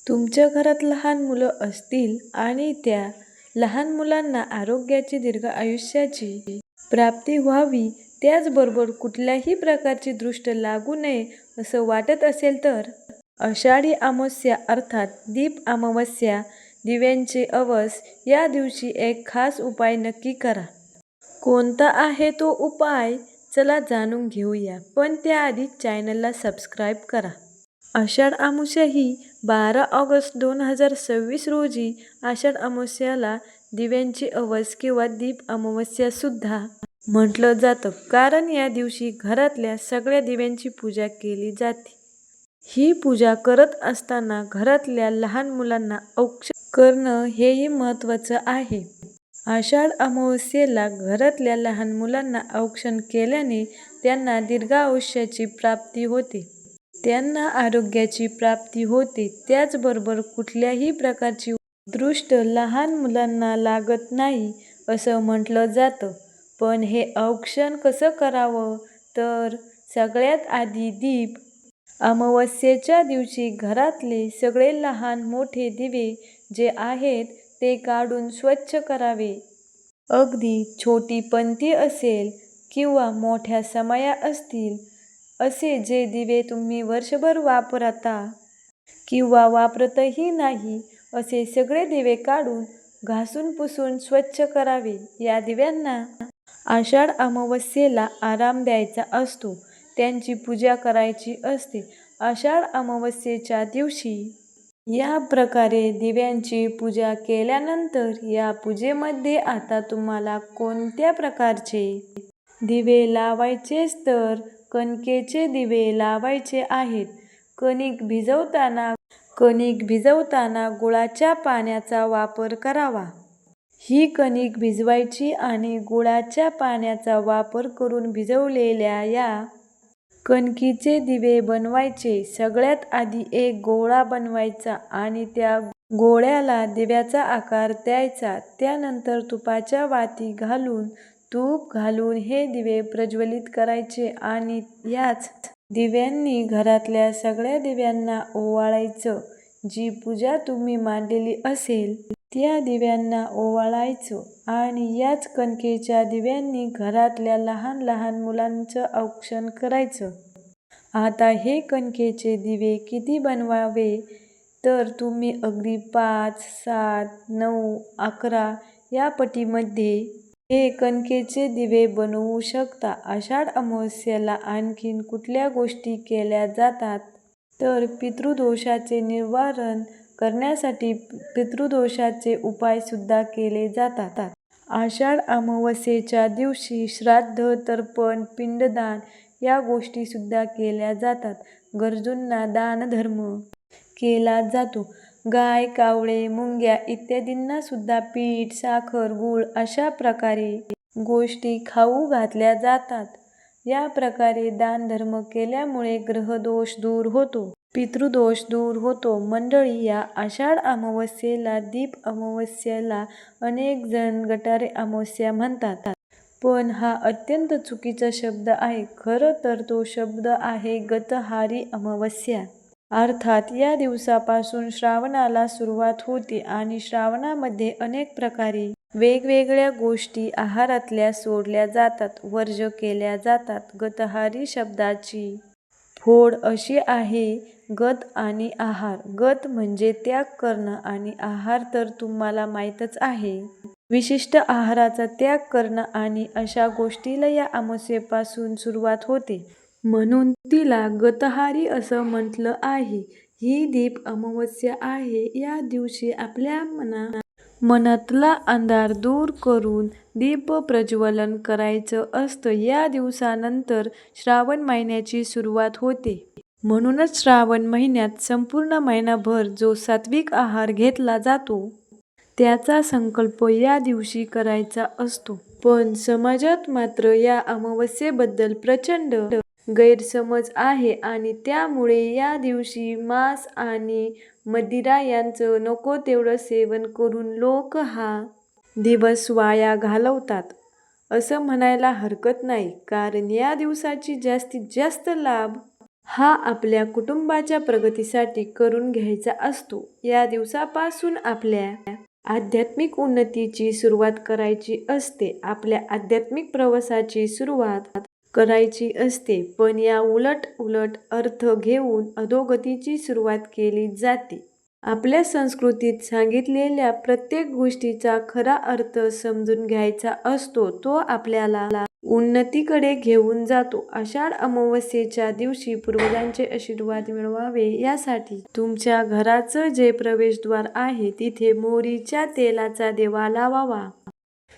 तुमच्या घरात लहान मुलं असतील आणि त्या लहान मुलांना आरोग्याची दीर्घ आयुष्याची प्राप्ती व्हावी, त्याचबरोबर कुठल्याही प्रकारची दृष्ट लागू नये असं वाटत असेल तर आषाढी अमावस्या अर्थात दीप अमावस्या, दिव्यांचे अवस या दिवशी एक खास उपाय नक्की करा. कोणता आहे तो उपाय? चला जाणून घेऊया, पण त्याआधी चॅनलला सबस्क्राईब करा. आषाढ अमावस्या ही 12 ऑगस्ट 2026 रोजी आषाढ अमावस्याला दिव्यांची अवस किंवा दीप अमावस्या सुद्धा म्हटलं जातं, कारण या दिवशी घरातल्या सगळ्या दिव्यांची पूजा केली जाते. ही पूजा करत असताना घरातल्या लहान मुलांना औक्षण करणं हेही महत्त्वाचं आहे. आषाढ अमावस्येला घरातल्या लहान मुलांना औक्षण केल्याने त्यांना दीर्घ आयुष्याची प्राप्ती होते. त्यांना आरोग्याची प्राप्ती होते. त्याचबरोबर कुठल्याही प्रकारची दृष्ट लहान मुलांना लागत नाही असं म्हटलं जातं. पण हे औक्षण कसं करावं? तर सगळ्यात आधी दीप अमावस्येच्या दिवशी घरातले सगळे लहान मोठे दिवे जे आहेत ते काढून स्वच्छ करावे. अगदी छोटी पंती असेल किंवा मोठ्या समया असतील असे जे दिवे तुम्ही वर्षभर वापरता किंवा वापरतही नाही असे सगळे दिवे काढून घासून पुसून स्वच्छ करावे. या दिव्यांना आषाढ अमावस्येला आराम द्यायचा असतो, त्यांची पूजा करायची असते. आषाढ अमावस्येच्या दिवशी या प्रकारे दिव्यांची पूजा केल्यानंतर या पूजेमध्ये आता तुम्हाला कोणत्या प्रकारचे दिवे लावायचेच तर कणकेचे दिवे लावायचे आहेत. कणिक भिजवताना गुळाच्या पाण्याचा वापर करावा. ही कणिक भिजवायची आणि गुळाच्या पाण्याचा वापर करून भिजवलेल्या या कणकीचे दिवे बनवायचे. सगळ्यात आधी एक गोळा बनवायचा आणि त्या गोळ्याला दिव्याचा आकार द्यायचा. त्यानंतर तुपाच्या वाती घालून तूप घालून हे दिवे प्रज्वलित करायचे आणि याच दिव्यांनी घरातल्या सगळ्या दिव्यांना ओवाळायचं. जी पूजा तुम्ही मांडलेली असेल त्या दिव्यांना ओवाळायचं आणि याच कणकेच्या दिव्यांनी घरातल्या लहान लहान मुलांचं औक्षण करायचं. आता हे कणकेचे दिवे किती बनवावे? तर तुम्ही अगदी 5, 7, 9, 11 या पटीमध्ये हे कणकेचे दिवे बनवू शकता. आषाढ अमावस्येला आणखीन कुठल्या गोष्टी केल्या जातात तर पितृदोषाचे निवारण करण्यासाठी पितृदोषाचे उपाय सुद्धा केले जातात. आषाढ अमावस्येच्या दिवशी श्राद्ध, तर्पण, पिंडदान या गोष्टी सुद्धा केल्या जातात. गरजूंना दानधर्म केला जातो. गाय, कावळे, मुंग्या इत्यादींना सुद्धा पीठ, साखर, गूळ अशा प्रकारे गोष्टी खाऊ घातल्या जातात. या प्रकारे दानधर्म केल्यामुळे ग्रहदोष दूर होतो, पितृदोष दूर होतो. मंडळी, या आषाढ अमावस्येला दीप अमावस्येला अनेक जण गटारे अमावस्या म्हणतात, पण हा अत्यंत चुकीचा शब्द आहे. खरं तर तो शब्द आहे गतहारी अमावस्या. अर्थात या दिवसापासून श्रावणाला सुरुवात होते आणि श्रावणामध्ये अनेक प्रकारे वेगवेगळ्या गोष्टी आहारातल्या सोडल्या जातात, वर्ज्य केल्या जातात. गतहारी शब्दाची फोड अशी आहे, गत आणि आहार. गत म्हणजे त्याग करणं आणि आहार तर तुम्हाला माहीतच आहे, विशिष्ट आहाराचा त्याग करणं. आणि अशा गोष्टीला या अमावस्येपासून सुरुवात होते, म्हणून तिला गतहारी असं म्हटलं आहे. ही दीप अमावस्या आहे. या दिवशी आपल्या मनातला अंधार दूर करून दीप प्रज्वलन करायचं असतं. या दिवसानंतर श्रावण महिन्याची सुरुवात होते. म्हणूनच श्रावण महिन्यात संपूर्ण महिनाभर जो सात्विक आहार घेतला जातो त्याचा संकल्प या दिवशी करायचा असतो. पण समाजात मात्र या अमावस्येबद्दल प्रचंड गैरसमज आहे आणि त्यामुळे या दिवशी मांस आणि मदिरा यांचं नको तेवढं सेवन करून लोक हा दिवस वाया घालवतात असं म्हणायला हरकत नाही. कारण या दिवसाची जास्तीत जास्त लाभ हा आपल्या कुटुंबाच्या प्रगतीसाठी करून घ्यायचा असतो. या दिवसापासून आपल्या आध्यात्मिक उन्नतीची सुरुवात करायची असते. आपल्या आध्यात्मिक प्रवासाची सुरुवात करायची असते, पण या उलट अर्थ घेऊन अधोगतीची सुरुवात केली जाते. आपल्या संस्कृतीत सांगितलेल्या प्रत्येक गोष्टीचा खरा अर्थ समजून घ्यायचा असतो. तो आपल्याला उन्नतीकडे घेऊन जातो. आषाढ अमावस्येच्या दिवशी पूर्वजांचे आशीर्वाद मिळवावे यासाठी तुमच्या घराचं जे प्रवेशद्वार आहे तिथे मोहरीच्या तेलाचा दिवा लावावा.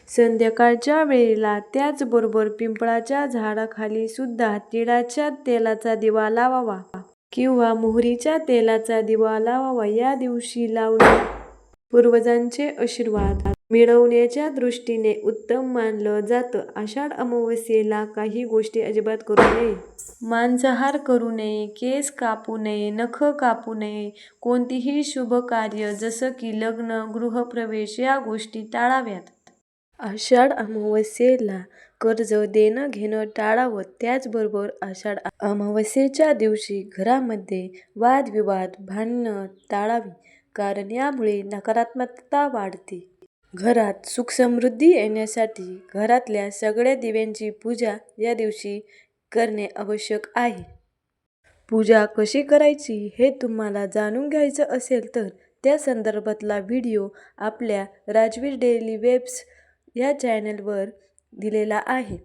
संध्याकाळच्या वेळेला त्याचबरोबर पिंपळाच्या झाडाखाली सुद्धा तिळाच्या तेलाचा दिवा लावावा किंवा मोहरीच्या तेलाचा दिवा लावावा. या दिवशी लावणे पूर्वजांचे आशीर्वाद मिळवण्याच्या दृष्टीने उत्तम मानलं जातं. आषाढ अमावस्येला काही गोष्टी अजिबात करू नये. मांसाहार करू नये, केस कापू नये, नख कापू नये, कोणतीही शुभ कार्य जसं की लग्न, गृहप्रवेश या गोष्टी टाळाव्यात. आषाढ अमावस्येला कर्ज देणं घेणं टाळावं. त्याचबरोबर आषाढ अमावस्येच्या दिवशी घरामध्ये वादविवाद, भांडणं टाळावी, कारण यामुळे नकारात्मकता वाढते. घरात सुखसमृद्धी येण्यासाठी घरातल्या सगळ्या दिव्यांची पूजा या दिवशी करणे आवश्यक आहे. पूजा कशी करायची हे तुम्हाला जाणून घ्यायचं असेल तर त्या संदर्भातला व्हिडिओ आपल्या राजवीर डेली वेब्स या चॅनलवर दिलेला आहे.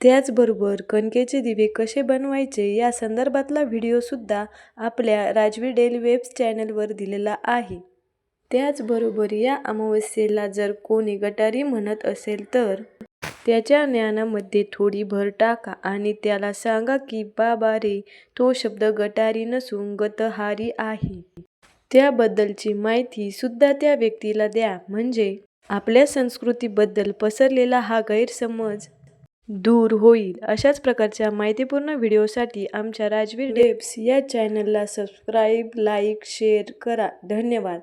त्याचबरोबर कणकेचे दिवे कसे बनवायचे या संदर्भातला व्हिडिओसुद्धा आपल्या राजवीर डेली वेब्स चॅनलवर दिलेला आहे. त्याचबरोबर या अमावस्येला जर कोणी गटारी म्हणत असेल तर त्याच्या ज्ञानामध्ये थोडी भर टाका आणि त्याला सांगा की बाबा रे, तो शब्द गटारी नसून गतहारी आहे. त्याबद्दलची माहिती सुद्धा त्या व्यक्तीला द्या, म्हणजे आपल्या संस्कृतीबद्दल पसरलेला हा गैरसमज दूर होईल. अशाच प्रकारच्या माहितीपूर्ण व्हिडिओसाठी आमच्या राजवीर डेब्स या चॅनलला सबस्क्राईब, लाईक, शेअर करा. धन्यवाद.